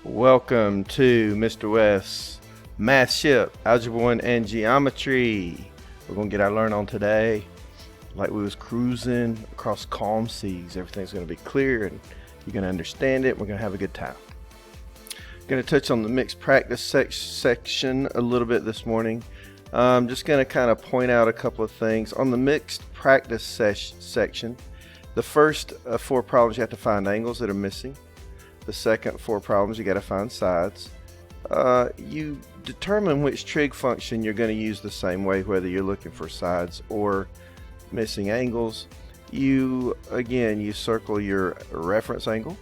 Welcome to Mr. West's Math Ship, Algebra 1 and Geometry. We're going to get our learn on today like we was cruising across calm seas. Everything's going to be clear and you're going to understand it. We're going to have a good time. Going to touch on the mixed practice section a little bit this morning. I'm just going to kind of point out a couple of things. On the mixed practice section, the first 4 problems you have to find angles that are missing. The second 4 problems you got to find sides. You determine which trig function you're going to use the same way, whether you're looking for sides or missing angles. You circle your reference angle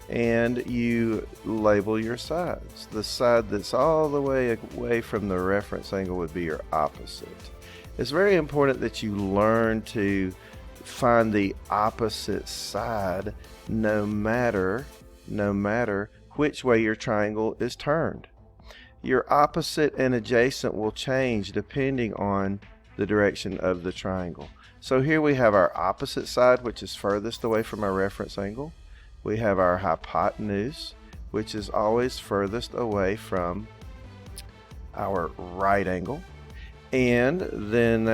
and you label your sides. The side that's all the way away from the reference angle would be your opposite. It's very important that you learn to find the opposite side no matter which way your triangle is turned. Your opposite and adjacent will change depending on the direction of the triangle. So here we have our opposite side, which is furthest away from our reference angle. We have our hypotenuse, which is always furthest away from our right angle. And then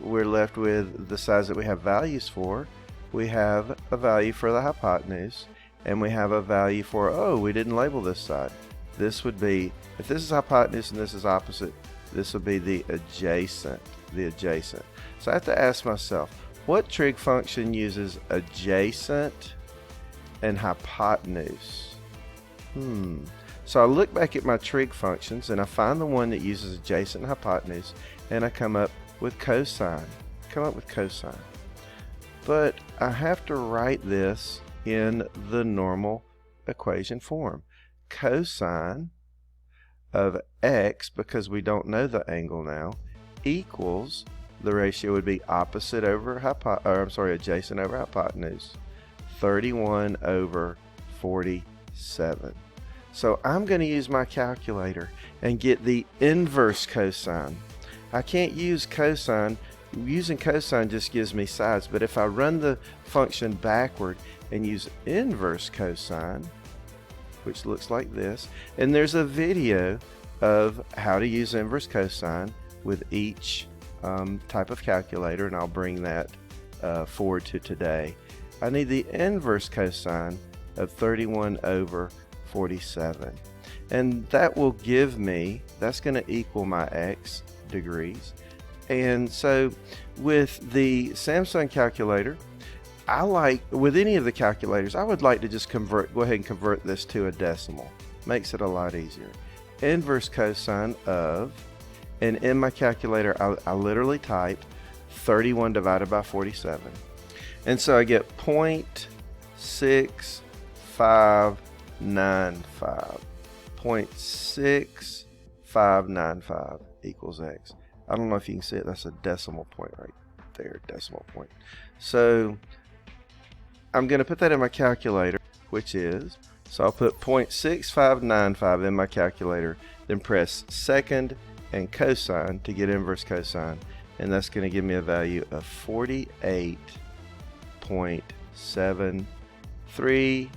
we're left with the sides that we have values for. We have a value for the hypotenuse, and we have a value for, we didn't label this side. This would be, if this is hypotenuse and this is opposite, this would be the adjacent. So I have to ask myself, what trig function uses adjacent and hypotenuse? So I look back at my trig functions and I find the one that uses adjacent and hypotenuse, and I come up with cosine. But I have to write this in the normal equation form. Cosine of x, because we don't know the angle now, equals, the ratio would be adjacent over hypotenuse, 31 over 47. So I'm going to use my calculator and get the inverse cosine. I can't use cosine. Using cosine just gives me sides, but if I run the function backward and use inverse cosine, which looks like this, and there's a video of how to use inverse cosine with each type of calculator, and I'll bring that forward to today. I need the inverse cosine of 31 over 47, and that will give me, that's going to equal my x degrees. And so with the Samsung calculator, with any of the calculators, I would like to just go ahead and convert this to a decimal. Makes it a lot easier. Inverse cosine of, and in my calculator, I literally typed 31 divided by 47. And so I get 0.6595. 0.6595 equals x. I don't know if you can see it. That's a decimal point right there, decimal point. So I'm going to put that in my calculator, which is, so I'll put 0.6595 in my calculator, then press second and cosine to get inverse cosine, and that's going to give me a value of 48.73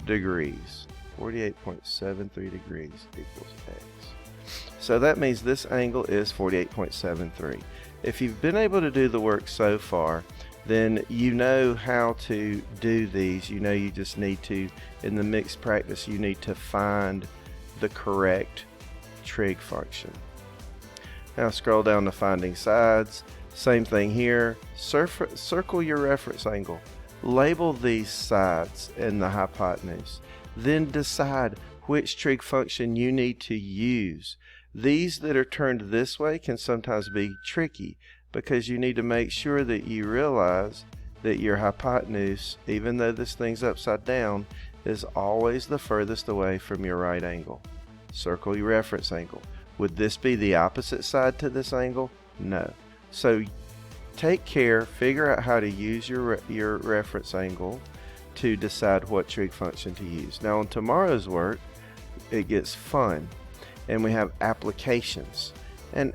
degrees. 48.73 degrees equals x. So that means this angle is 48.73. If you've been able to do the work so far, then you know how to do these. You know you just need to, in the mixed practice, you need to find the correct trig function. Now scroll down to finding sides. Same thing here. Circle your reference angle. Label these sides and the hypotenuse. Then decide which trig function you need to use. These that are turned this way can sometimes be tricky because you need to make sure that you realize that your hypotenuse, even though this thing's upside down, is always the furthest away from your right angle. Circle your reference angle. Would this be the opposite side to this angle? No. So take care, figure out how to use your reference angle to decide what trig function to use. Now on tomorrow's work, it gets fun, and we have applications, and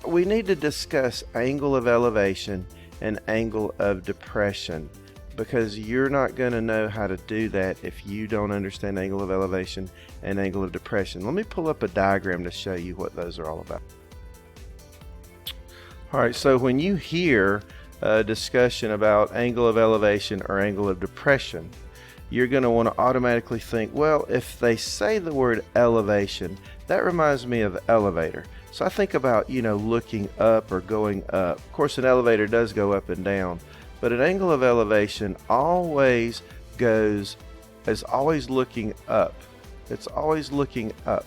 we need to discuss angle of elevation and angle of depression because you're not going to know how to do that if you don't understand angle of elevation and angle of depression. Let me pull up a diagram to show you what those are all about. Alright, so when you hear a discussion about angle of elevation or angle of depression, you're going to want to automatically think, well, if they say the word elevation, that reminds me of elevator. So I think about, looking up or going up. Of course, an elevator does go up and down, but an angle of elevation is always looking up. It's always looking up.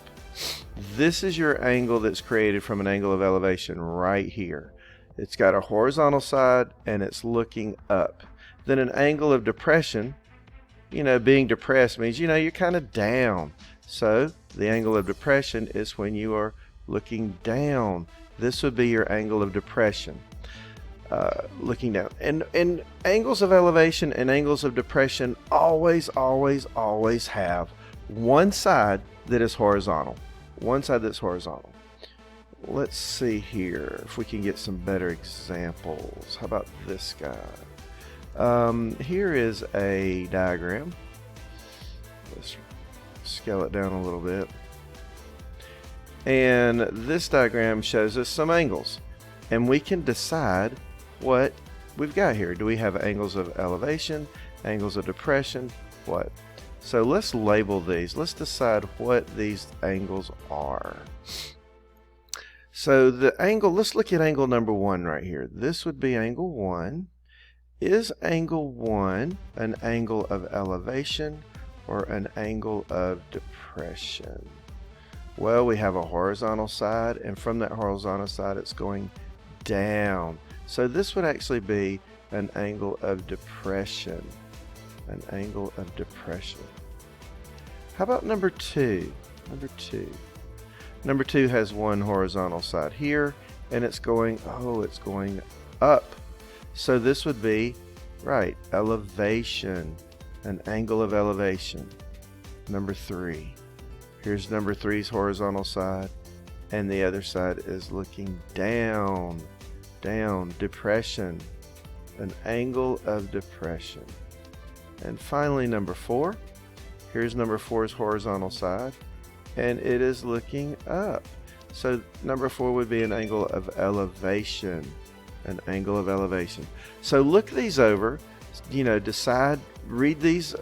This is your angle that's created from an angle of elevation right here. It's got a horizontal side and it's looking up. Then an angle of depression, being depressed means, you're kind of down. So the angle of depression is when you are looking down. This would be your angle of depression, looking down. And angles of elevation and angles of depression always have one side that is horizontal. One side that's horizontal. Let's see here if we can get some better examples. How about this guy? Here is a diagram. Let's scale it down a little bit. And this diagram shows us some angles. And we can decide what we've got here. Do we have angles of elevation, angles of depression, what? So let's label these. Let's decide what these angles are. So the angle, let's look at angle number 1 right here. This would be angle 1. Is angle 1 an angle of elevation or an angle of depression? Well, we have a horizontal side, and from that horizontal side it's going down. So this would actually be an angle of depression. An angle of depression. How about number 2? Number 2 has one horizontal side here, and it's going up. So this would be, right, elevation, an angle of elevation. Number 3. Here's number 3's horizontal side, and the other side is looking down, depression, an angle of depression. And finally, number 4. Here's number 4's horizontal side, and it is looking up. So number 4 would be an angle of elevation, an angle of elevation. So look these over, decide, read these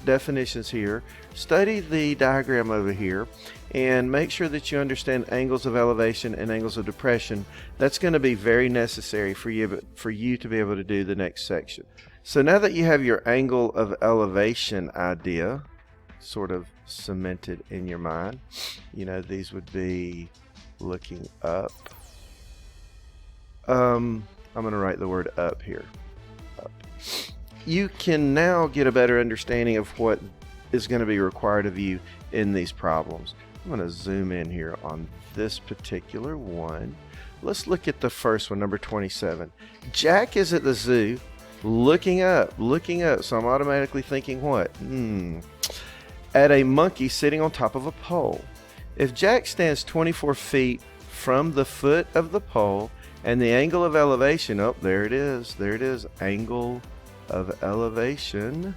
definitions here, study the diagram over here, and make sure that you understand angles of elevation and angles of depression. That's going to be very necessary for you to be able to do the next section. So now that you have your angle of elevation idea sort of cemented in your mind, these would be looking up. I'm going to write the word up here. Up. You can now get a better understanding of what is going to be required of you in these problems. I'm going to zoom in here on this particular one. Let's look at the first one, number 27. Jack is at the zoo looking up. So I'm automatically thinking what? At a monkey sitting on top of a pole. If Jack stands 24 feet from the foot of the pole and the angle of elevation, there it is, angle of elevation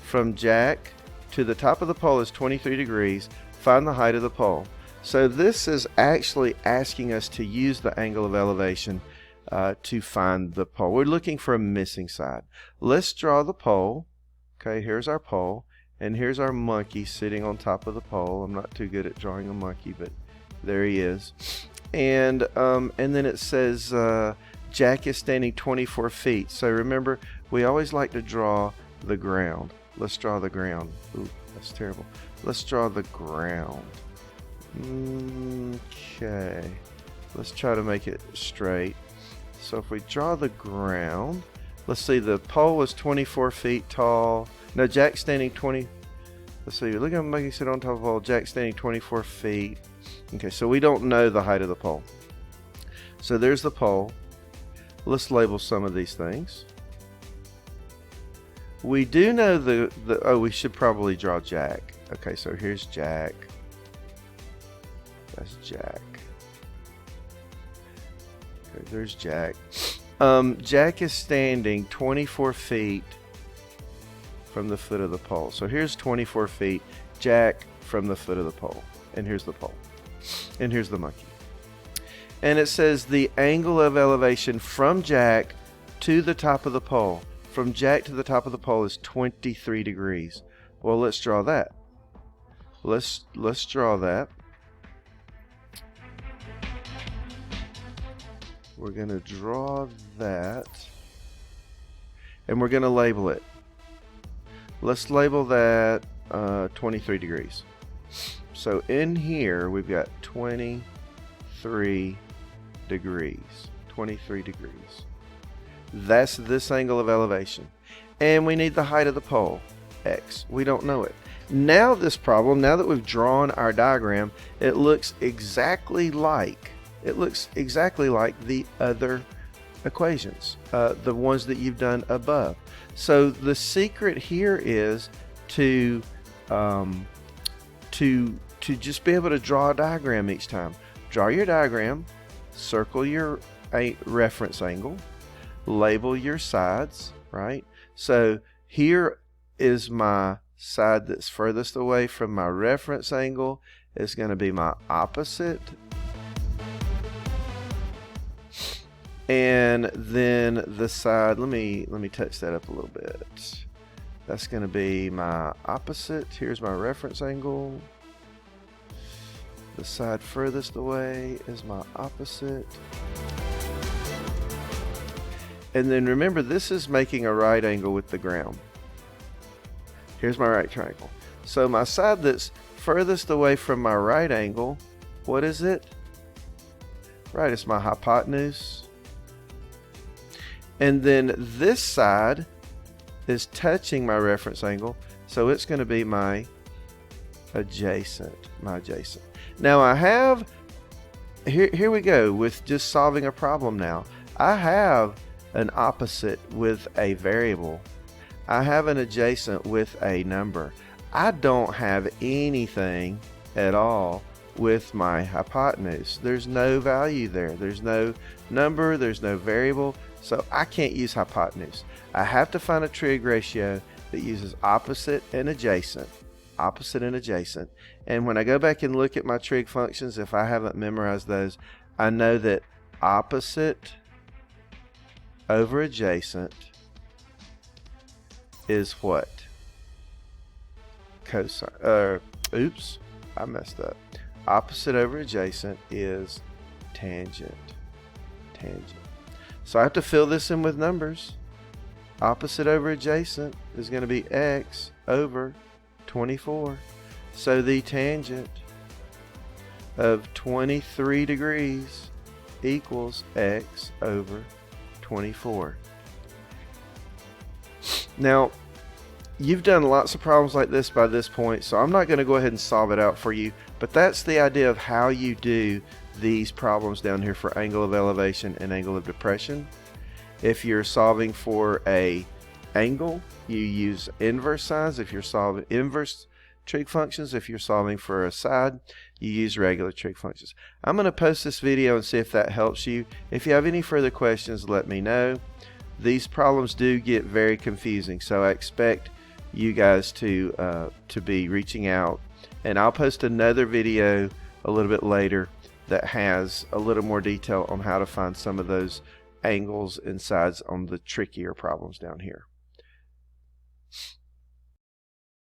from Jack to the top of the pole is 23 degrees, find the height of the pole. So this is actually asking us to use the angle of elevation to find the pole. We're looking for a missing side. Let's draw the pole. Okay, here's our pole. And here's our monkey sitting on top of the pole. I'm not too good at drawing a monkey, but there he is. And then it says Jack is standing 24 feet. So remember, we always like to draw the ground. Let's draw the ground. Ooh, that's terrible. Let's draw the ground. Okay. Let's try to make it straight. So if we draw the ground, let's see, the pole is 24 feet tall. No, Jack's standing 20. Let's see, look at monkey sit on top of the pole. Jack's standing 24 feet. Okay, so we don't know the height of the pole. So there's the pole. Let's label some of these things. We do know we should probably draw Jack. Okay, so here's Jack. That's Jack. Okay, there's Jack. Jack is standing 24 feet from the foot of the pole. So here's 24 feet, jack from the foot of the pole. And here's the pole. And here's the monkey. And it says the angle of elevation from jack to the top of the pole. From jack to the top of the pole is 23 degrees. Well, let's draw that. Let's draw that. We're going to draw that. And we're going to label it. Let's label that 23 degrees. So in here we've got 23 degrees. 23 degrees. That's this angle of elevation. And we need the height of the pole, x. We don't know it. Now this problem, now that we've drawn our diagram, it looks exactly like the other equations, the ones that you've done above. So the secret here is to just be able to draw a diagram each time. Draw your diagram, circle your reference angle, label your sides, right? So here is my side that's furthest away from my reference angle. It's going to be my opposite. And then the side, let me touch that up a little bit. That's going to be my opposite. Here's my reference angle. The side furthest away is my opposite. And then remember, this is making a right angle with the ground. Here's my right triangle. So my side that's furthest away from my right angle, what is it? Right, it's my hypotenuse. And then this side is touching my reference angle, so it's going to be my adjacent. Now I have, here we go with just solving a problem now. I have an opposite with a variable. I have an adjacent with a number. I don't have anything at all with my hypotenuse. There's no value there. There's no number, there's no variable, so I can't use hypotenuse. I have to find a trig ratio that uses opposite and adjacent. Opposite and adjacent. And when I go back and look at my trig functions, if I haven't memorized those, I know that opposite over adjacent is what? Cosine. Oops, I messed up. Opposite over adjacent is tangent. So I have to fill this in with numbers. Opposite over adjacent is going to be x over 24. So the tangent of 23 degrees equals x over 24. Now, you've done lots of problems like this by this point, so I'm not going to go ahead and solve it out for you, but that's the idea of how you do these problems down here for angle of elevation and angle of depression. If you're solving for a angle, you use inverse signs. If you're solving inverse trig functions, if you're solving for a side, you use regular trig functions. I'm going to post this video and see if that helps you. If you have any further questions, let me know. These problems do get very confusing, so I expect you guys to be reaching out, and I'll post another video a little bit later that has a little more detail on how to find some of those angles and sides on the trickier problems down here.